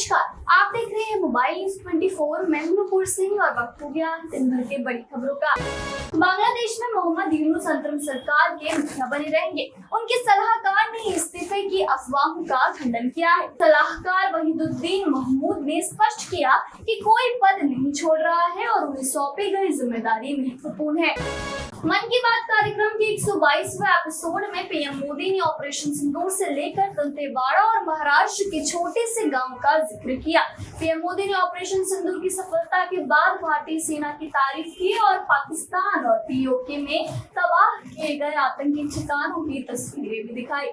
नमस्कार, आप देख रहे हैं मोबाइल न्यूज 24। मैं हूं नुपुर सिंह और वक्त हो गया दिन भर के बड़ी खबरों का। बांग्लादेश में मोहम्मद यूनुस अंतरिम सरकार के मुखिया बने रहेंगे। उनके सलाहकार ने इस्तीफे की अफवाहों का खंडन किया है। सलाहकार वहीदुद्दीन महमूद ने स्पष्ट किया कि कोई पद नहीं छोड़ रहा है और उन्हें सौंपी गई जिम्मेदारी महत्वपूर्ण है। मन की बात कार्यक्रम के 122वें एपिसोड में पीएम मोदी ने ऑपरेशन सिंदूर से लेकर दंतेवाड़ा और महाराष्ट्र के छोटे से गांव का जिक्र किया। पीएम मोदी ने ऑपरेशन सिंदूर की सफलता के बाद भारतीय सेना की तारीफ की और पाकिस्तान और पीओके में तबाह किए गए आतंकी ठिकानों की तस्वीरें भी दिखाई।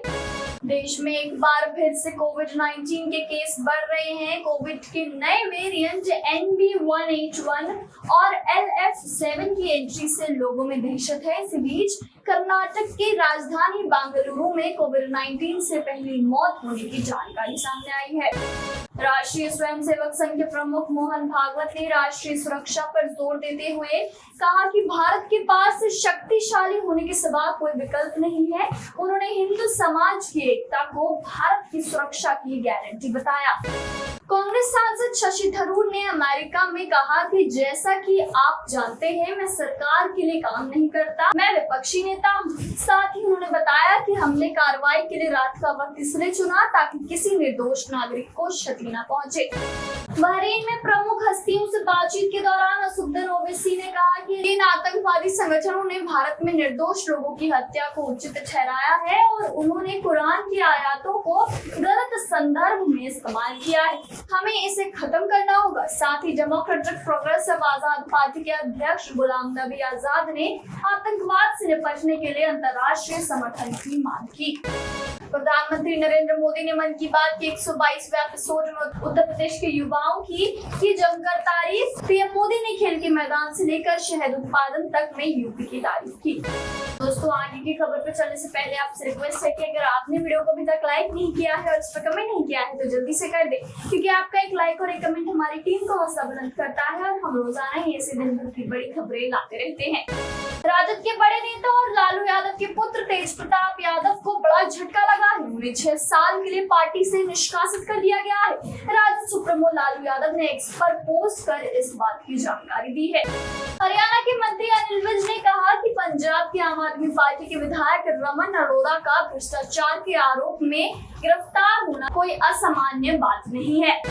देश में एक बार फिर से कोविड-19 के केस बढ़ रहे हैं। कोविड के नए वेरिएंट NB181 और LF7 की एंट्री से लोगों में दहशत है। इसी बीच कर्नाटक की राजधानी बेंगलुरु में कोविड-19 से पहली मौत होने की जानकारी सामने आई है। राष्ट्रीय स्वयंसेवक संघ के प्रमुख मोहन भागवत ने राष्ट्रीय सुरक्षा पर जोर देते हुए कहा कि भारत के पास शक्तिशाली होने के सिवा कोई विकल्प नहीं है। उन्होंने हिंदू समाज की एकता को भारत की सुरक्षा की गारंटी बताया। कांग्रेस सांसद शशि थरूर ने अमेरिका में कहा कि जैसा कि आप जानते हैं, मैं सरकार के लिए काम नहीं करता, मैं विपक्षी नेता हूं। साथ ही उन्होंने बताया कि हमने कार्रवाई के लिए रात का वक्त इसलिए चुना ताकि किसी निर्दोष नागरिक को क्षति न पहुंचे। बहरीन में प्रमुख हस्तियों से बातचीत के दौरान असुद्दीन ओवैसी ने कहा कि इन आतंकवादी संगठनों ने भारत में निर्दोष लोगों की हत्या को उचित ठहराया है और उन्होंने कुरान की आयतों को गलत संदर्भ में इस्तेमाल किया है। हमें इसे खत्म करना होगा। साथ ही डेमोक्रेटिक प्रोग्रेसिव आजाद पार्टी के अध्यक्ष गुलाम नबी आजाद ने आतंकवाद से निपटने के लिए अंतर्राष्ट्रीय समर्थन की मांग की। प्रधानमंत्री नरेंद्र मोदी ने मन की बात के 122वें एपिसोड में उत्तर प्रदेश के युवाओं की जमकर तारीफ। पीएम मोदी ने खेल के मैदान से लेकर शहद उत्पादन तक में यूपी की तारीफ की। दोस्तों, आगे की खबर पर चलने से पहले आपसे रिक्वेस्ट है कि अगर आपने वीडियो को अभी तक लाइक नहीं किया है और इस पर कमेंट नहीं किया है तो जल्दी से कर दे, क्योंकि आपका एक लाइक और एक कमेंट हमारी टीम को हौसला बुलंद करता है और हम रोजाना ही ऐसे दिन भर की बड़ी खबरें लाते रहते हैं। राजद के बड़े नेता और लालू यादव के पुत्र तेज प्रताप यादव को बड़ा झटका लगा है। उन्हें 6 साल के लिए पार्टी से निष्कासित कर दिया गया है। राजद सुप्रीमो लालू यादव ने एक्स पर पोस्ट कर इस बात की जानकारी दी है। हरियाणा के मंत्री अनिल विज ने कहा कि पंजाब की आम आदमी पार्टी के विधायक रमन अरोड़ा का भ्रष्टाचार के आरोप में गिरफ्तार होना कोई असामान्य बात नहीं है।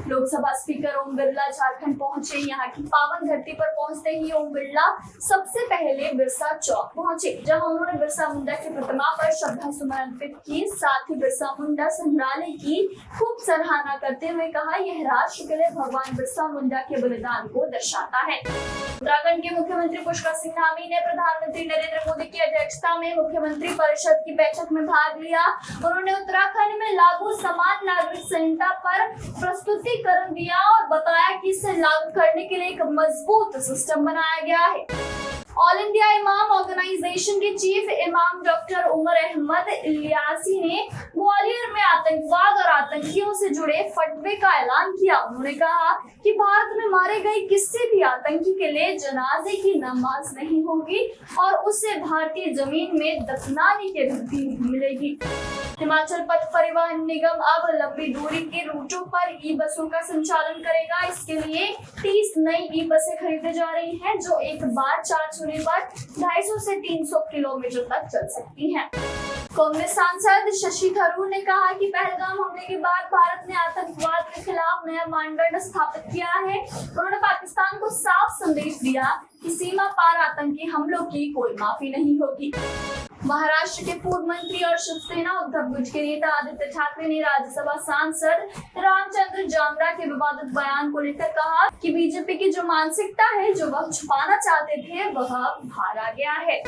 लोकसभा स्पीकर ओम बिरला झारखंड पहुंचे। यहाँ की पावन धरती पर पहुंचते ही ओम बिरला सबसे पहले बिरसा चौक पहुंचे, जहां उन्होंने बिरसा मुंडा की प्रतिमा पर श्रद्धा सुमन अर्पित की। साथ ही बिरसा मुंडा संग्रहालय की खूब सराहना करते हुए कहा, यह राष्ट्र के लिए भगवान बिरसा मुंडा के बलिदान को दर्शाता है। उत्तराखंड के मुख्यमंत्री पुष्कर सिंह धामी ने प्रधानमंत्री नरेंद्र मोदी की अध्यक्षता में मुख्यमंत्री परिषद की बैठक में भाग लिया। उन्होंने उत्तराखंड में लागू समान नागरिक संहिता पर प्रस्तुतिकरण दिया और बताया कि इसे लागू करने के लिए एक मजबूत सिस्टम बनाया गया है। ऑल इंडिया इमाम ऑर्गेनाइजेशन के चीफ इमाम डॉक्टर उमर अहमद इलियासी ने ग्वालियर में आतंकवाद और आतंकियों से जुड़े फतवे का ऐलान किया। उन्होंने कहा कि भारत में मारे गए किसी भी आतंकी के लिए जनाजे की नमाज नहीं होगी और उसे भारतीय जमीन में दफनाने की अनुमति नहीं मिलेगी। हिमाचल पथ परिवहन निगम अब लंबी दूरी के रूटों पर ई बसों का संचालन करेगा। इसके लिए 30 नई ई बसें खरीदे जा रही हैं, जो एक बार चार्ज होने पर 250 से 300 किलोमीटर तक चल सकती हैं। कांग्रेस सांसद शशि थरूर ने कहा कि पहलगाम हमले के बाद भारत ने आतंकवाद के खिलाफ नया मानदंड स्थापित किया है। उन्होंने पाकिस्तान को साफ संदेश दिया कि सीमा पार आतंकी हमलों की कोई माफी नहीं होगी। महाराष्ट्र के पूर्व मंत्री और शिवसेना उद्धव गुट के नेता आदित्य ठाकरे ने राज्यसभा सांसद रामचंद्र जामरा के विवादित बयान को लेकर कहा कि बीजेपी की जो मानसिकता है, जो वह छुपाना चाहते थे, वह बाहर आ गया है।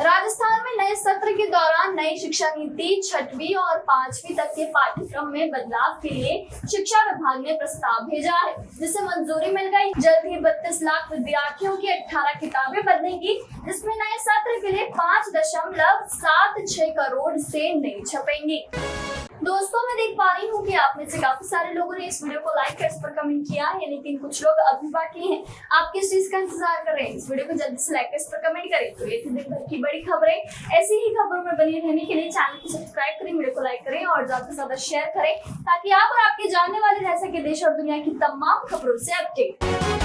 राजस्थान में नए सत्र के दौरान नई शिक्षा नीति 6वीं और 5वीं तक के पाठ्यक्रम में बदलाव के लिए शिक्षा विभाग ने प्रस्ताव भेजा है, जिसे मंजूरी मिल गई। जल्द ही 32 लाख विद्यार्थियों की 18 किताबें बदलेंगी, जिसमें नए सत्र के लिए 5.76 करोड़ से नई छपेंगी। दोस्तों मैं देख पा रही हूँ कि आप में से काफी सारे लोगों ने इस वीडियो को लाइक कर इस पर कमेंट किया है, लेकिन कुछ लोग अभी बाकी हैं। आप किस चीज का इंतजार कर रहे हैं? इस वीडियो को जल्दी से लाइक कर इस पर कमेंट करें। तो ये थी दिन भर की बड़ी खबरें। ऐसी ही खबरों में बने रहने के लिए चैनल को सब्सक्राइब करें, वीडियो को लाइक करें और ज्यादा से ज्यादा शेयर करें, ताकि आप और आपके जानने वाले रह सके देश और दुनिया की तमाम खबरों से अपडेट।